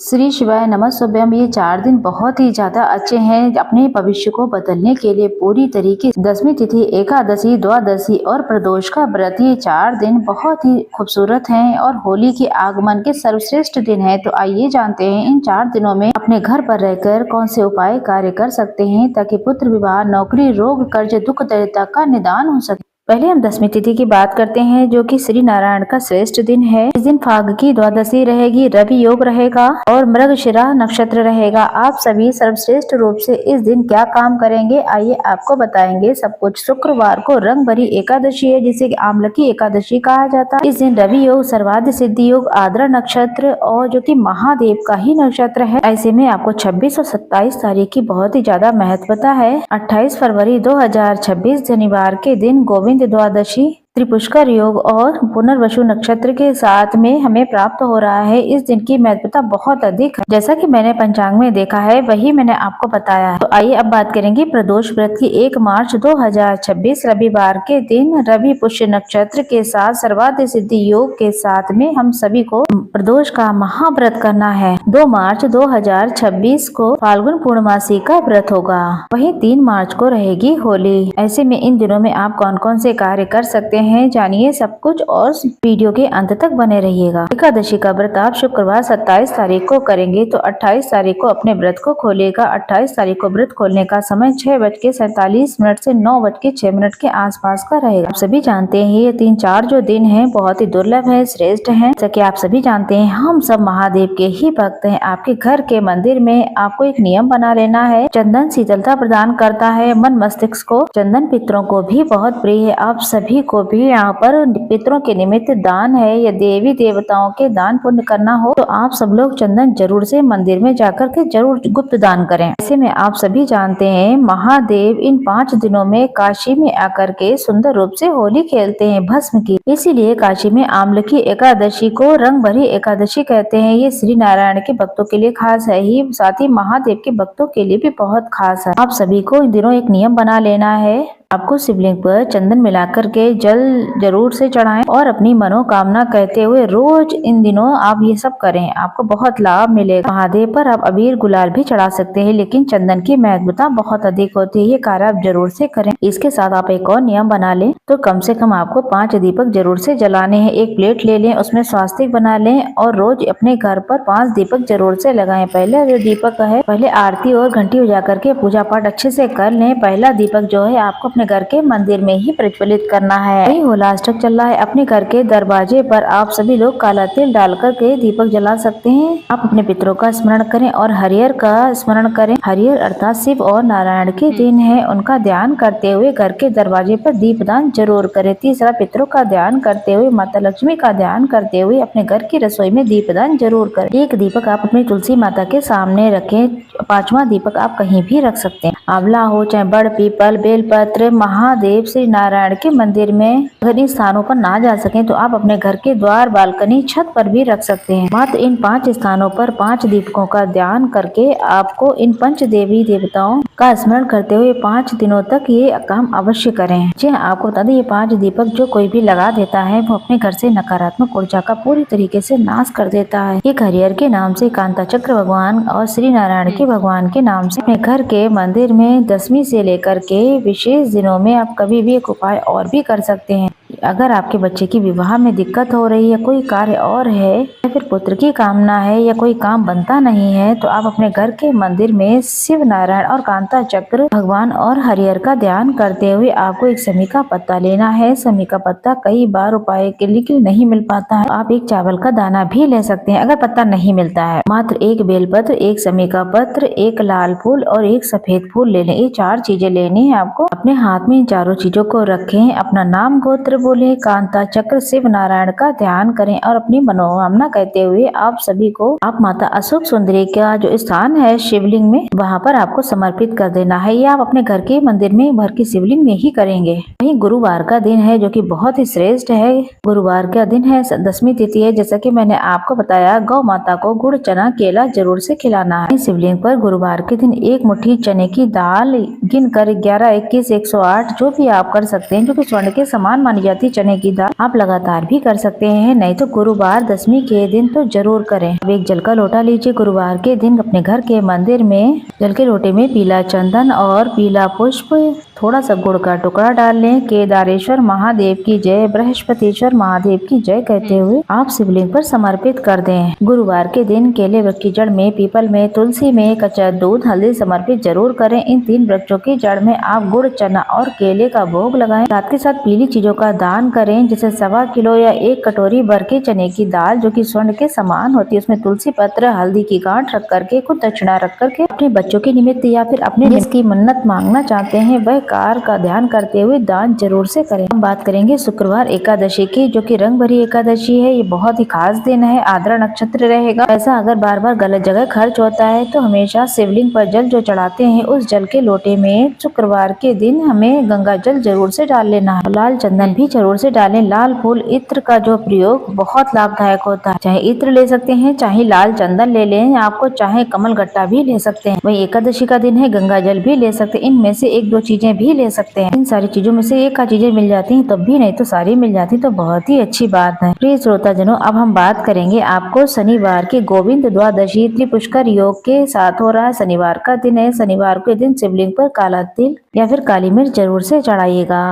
श्री शिवाय नमस्तुभ्यम। ये 4 दिन बहुत ही ज्यादा अच्छे हैं अपने भविष्य को बदलने के लिए। पूरी तरीके से दसवीं तिथि, एकादशी, द्वादशी और प्रदोष का व्रत, ये 4 दिन बहुत ही खूबसूरत हैं और होली के आगमन के सर्वश्रेष्ठ दिन है। तो आइए जानते हैं इन 4 दिनों में अपने घर पर रहकर कौन से उपाय कार्य कर सकते हैं ताकि पुत्र विवाह, नौकरी, रोग, कर्ज, दुख दरिद्रता का निदान हो सके। पहले हम दसवीं तिथि की बात करते हैं जो कि श्री नारायण का श्रेष्ठ दिन है। इस दिन फाग की द्वादशी रहेगी, रवि योग रहेगा और मृगशिरा नक्षत्र रहेगा। आप सभी सर्वश्रेष्ठ रूप से इस दिन क्या काम करेंगे, आइए आपको बताएंगे सब कुछ। शुक्रवार को रंग भरी एकादशी है जिसे आमलकी एकादशी कहा जाता है। इस दिन रवि योग, सर्वाधिक सिद्धि योग, आद्रा नक्षत्र और जो कि महादेव का ही नक्षत्र है। ऐसे में आपको 26 और 27 तारीख की बहुत ही ज्यादा महत्वता है। 28 फरवरी 2026 शनिवार के दिन गोविंद द्वादशी, त्रिपुष्कर योग और पुनर्वसु नक्षत्र के साथ में हमें प्राप्त हो रहा है। इस दिन की महत्वता बहुत अधिक है। जैसा कि मैंने पंचांग में देखा है वही मैंने आपको बताया है। तो आइए अब बात करेंगे प्रदोष व्रत की। 1 मार्च 2026 रविवार के दिन रवि पुष्य नक्षत्र के साथ सर्वाधिक सिद्धि योग के साथ में हम सभी को प्रदोष का महाव्रत करना है। 2 मार्च 2026 को फाल्गुन पूर्णमासी का व्रत होगा। वहीं 3 मार्च को रहेगी होली। ऐसे में इन दिनों में आप कौन कौन से कार्य कर सकते हैं, जानिए सब कुछ और वीडियो के अंत तक बने रहिएगा। एकादशी का व्रत आप शुक्रवार 27 तारीख को करेंगे तो 28 तारीख को अपने व्रत को खोलेगा। 28 तारीख को व्रत खोलने का समय 6:47 से 9:06 के आसपास का रहेगा। आप सभी जानते हैं ये 3-4 जो दिन है बहुत ही दुर्लभ है, श्रेष्ठ है। जैसा कि आप सभी जानते हैं हम सब महादेव के ही भक्त हैं। आपके घर के मंदिर में आपको एक नियम बना लेना है। चंदन शीतलता प्रदान करता है मन मस्तिष्क को। चंदन पितरों को भी बहुत प्रिय है। आप सभी को भी यहाँ पर पितरों के निमित्त दान है या देवी देवताओं के दान पुण्य करना हो तो आप सब लोग चंदन जरूर से मंदिर में जाकर के जरूर गुप्त दान करें। ऐसे में आप सभी जानते हैं महादेव इन 5 दिनों में काशी में आकर के सुंदर रूप से होली खेलते हैं भस्म की। इसीलिए काशी में आमलकी एकादशी को रंग भरी एकादशी कहते हैं। ये श्री नारायण के भक्तों के लिए खास है ही, साथ ही महादेव के भक्तों के लिए भी बहुत खास है। आप सभी को इन दिनों एक नियम बना लेना है। आपको शिवलिंग पर चंदन मिलाकर के जल जरूर से चढ़ाएं और अपनी मनोकामना कहते हुए रोज इन दिनों आप ये सब करें, आपको बहुत लाभ मिलेगा। महादेव पर आप अबीर गुलाल भी चढ़ा सकते हैं लेकिन चंदन की महत्वता बहुत अधिक होती है, ये कार्य आप जरूर से करें। इसके साथ आप एक और नियम बना लें तो कम से कम आपको 5 दीपक जरूर से जलाने हैं। एक प्लेट ले लें, उसमें स्वास्तिक बना लें और रोज अपने घर पर 5 दीपक जरूर से लगाएं। पहला जो दीपक है, पहले आरती और घंटी बजा करके पूजा पाठ अच्छे से कर लें। पहला दीपक जो है आपको अपने घर के मंदिर में ही प्रज्वलित करना है। वही होलाष्टक चल रहा है, अपने घर के दरवाजे पर आप सभी लोग काला तिल डाल करके दीपक जला सकते हैं। आप अपने पितरों का स्मरण करें और हरिहर का स्मरण करें। हरिहर अर्थात शिव और नारायण के दिन है, उनका ध्यान करते हुए घर के दरवाजे पर दीपदान जरूर करें। तीसरा, पितरों का ध्यान करते हुए माता लक्ष्मी का ध्यान करते हुए अपने घर की रसोई में दीपदान जरूर करें। एक दीपक आप अपनी तुलसी माता के सामने रखें। 5वां दीपक आप कहीं भी रख सकते हैं, आंवला हो चाहे बड़ पीपल, बेलपत्र। महादेव श्री नारायण के मंदिर में अगर इन स्थानों पर ना जा सकें तो आप अपने घर के द्वार, बालकनी, छत पर भी रख सकते हैं। मात्र इन 5 स्थानों पर 5 दीपकों का ध्यान करके आपको इन 5 देवी देवताओं का स्मरण करते हुए 5 दिनों तक ये काम अवश्य करें। जी हाँ, आपको बता दें ये 5 दीपक जो कोई भी लगा देता है वो अपने घर से नकारात्मक ऊर्जा का पूरी तरीके से नाश कर देता है। ये हरिहर के नाम से, कांता चक्र भगवान और श्री नारायण के भगवान के नाम से अपने घर के मंदिर में दसवीं से लेकर के विशेष दिनों में आप कभी भी एक उपाय और भी कर सकते हैं। अगर आपके बच्चे की विवाह में दिक्कत हो रही है, कोई कार्य और है या फिर पुत्र की कामना है या कोई काम बनता नहीं है तो आप अपने घर के मंदिर में शिव, नारायण और कांता चक्र भगवान और हरिहर का ध्यान करते हुए आपको एक समी का पत्ता लेना है। समी का पत्ता कई बार उपाय के लिए नहीं मिल पाता है, आप एक चावल का दाना भी ले सकते हैं। अगर पत्ता नहीं मिलता है, मात्र एक बेलपत्र, एक समी का पत्र, एक लाल फूल और एक सफेद फूल ले लें। ये 4 चीजें लेनी है आपको। अपने हाथ में इन चारों चीजों को रखें, अपना नाम गोत्र बोले, कांता चक्र शिव नारायण का ध्यान करें और अपनी मनोकामना कहते हुए आप सभी को आप माता अशोक सुंदरी का जो स्थान है शिवलिंग में, वहाँ पर आपको समर्पित कर देना है। ये आप अपने घर के मंदिर में, घर की शिवलिंग में ही करेंगे। वहीं गुरुवार का दिन है जो कि बहुत ही श्रेष्ठ है। गुरुवार का दिन है, दसवीं तिथि है। जैसा कि मैंने आपको बताया, गौ माता को गुड़, चना, केला जरूर से खिलाना है। शिवलिंग पर गुरुवार के दिन 1 मुट्ठी चने की दाल गिनकर 11, 21, 108 जो भी आप कर सकते हैं, जो कि स्वर्ण के समान मानी जाती चने की दाल आप लगातार भी कर सकते हैं, नहीं तो गुरुवार दशमी के दिन तो जरूर करें। अब एक जल का लोटा लीजिए। गुरुवार के दिन अपने घर के मंदिर में जल के लोटे में पीला चंदन और पीला पुष्प, थोड़ा सा गुड़ का टुकड़ा डाल लें। केदारेश्वर महादेव की जय, बृहस्पतिश्वर महादेव की जय कहते हुए आप शिवलिंग पर समर्पित कर दें। गुरुवार के दिन केले वृक्ष की जड़ में, पीपल में, तुलसी में कच्चा दूध हल्दी समर्पित जरूर करें। इन 3 वृक्षों की जड़ में आप गुड़, चना और केले का भोग लगाएं। साथ के साथ पीली चीजों का दान करें, जैसे 1.25 किलो या 1 कटोरी भर के चने की दाल जो कि स्वर्ण के समान होती है, उसमें तुलसी पत्र, हल्दी की गांठ रख करके, कुछ दक्षिणा रख करके अपने बच्चों के निमित्त या फिर अपने जिसकी मन्नत मांगना चाहते हैं वह कार का ध्यान करते हुए दान जरूर से करें। हम बात करेंगे शुक्रवार एकादशी की, जो कि रंग भरी एकादशी है। ये बहुत ही खास दिन है, आद्रा नक्षत्र रहेगा। ऐसा अगर बार बार गलत जगह खर्च होता है तो हमेशा शिवलिंग पर जल जो चढ़ाते हैं उस जल के लोटे में शुक्रवार के दिन हमें गंगा जल जरूर से डाल लेना है। लाल चंदन भी जरूर से डालें। लाल फूल इत्र का जो प्रयोग बहुत लाभदायक होता है। चाहे इत्र ले सकते हैं, चाहे लाल चंदन ले लें, आपको चाहे कमल गट्टा भी ले सकते हैं। वही एकादशी का दिन है, गंगा जल भी ले सकते हैं। इनमें से 1-2 चीजें भी ले सकते हैं। इन सारी चीजों में से एक चीजें मिल जाती हैं तब भी, नहीं तो सारी मिल जाती तो बहुत ही अच्छी बात है। प्रिय श्रोताजनों, अब हम बात करेंगे आपको शनिवार के गोविंद द्वादशी त्रिपुष्कर योग के साथ हो रहा है। शनिवार का दिन है। शनिवार के दिन शिवलिंग पर काला तिल या फिर काली मिर्च जरूर से चढ़ाइएगा।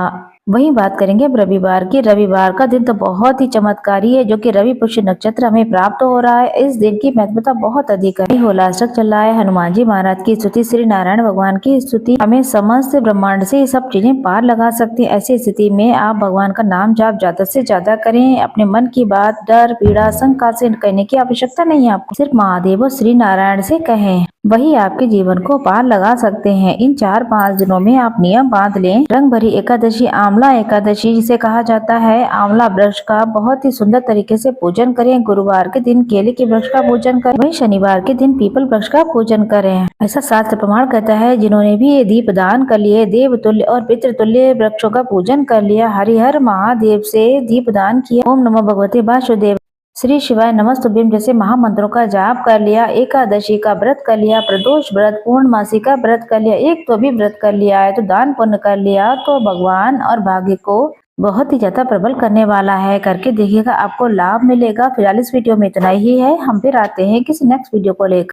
वहीं बात करेंगे अब रविवार की। रविवार का दिन तो बहुत ही चमत्कारी है, जो कि रवि पुष्य नक्षत्र हमें प्राप्त हो रहा है। इस दिन की महत्वता बहुत अधिक है। होलाष्टक चल रहा है, हनुमान जी महाराज की स्तुति, श्री नारायण भगवान की स्तुति, हमें समस्त ब्रह्मांड से ये सब चीजें पार लगा सकती है। ऐसी स्थिति में आप भगवान का नाम जाप ज्यादा से ज्यादा करें। अपने मन की बात डर, पीड़ा, शंका से कहने की आवश्यकता नहीं है। आपको सिर्फ महादेव और श्री नारायण से कहें, वही आपके जीवन को पार लगा सकते हैं। इन 4-5 दिनों में आप नियम बांध लें। रंग भरी एकादशी, आंवला एकादशी जिसे कहा जाता है, आंवला वृक्ष का बहुत ही सुंदर तरीके से पूजन करें। गुरुवार के दिन केले के वृक्ष का पूजन करें। वहीं शनिवार के दिन पीपल वृक्ष का पूजन करें। ऐसा शास्त्र प्रमाण कहता है, जिन्होंने भी ये दीप दान कर लिए, देवतुल्य और पितृतुल्य वृक्षों का पूजन कर लिया, हरिहर महादेव से दीप दान किया, ओम नमो भगवते वासुदेव, श्री शिवाय नमस्तुभ्यम जैसे महामंत्रों का जाप कर लिया, एकादशी का व्रत कर लिया, प्रदोष व्रत, पूर्णमासी का व्रत कर लिया, एक तो भी व्रत कर लिया है, तो दान पुण्य कर लिया, तो भगवान और भाग्य को बहुत ही ज्यादा प्रबल करने वाला है। करके देखिएगा, आपको लाभ मिलेगा। फिलहाल इस वीडियो में इतना ही है। हम फिर आते हैं किसी नेक्स्ट वीडियो को लेकर।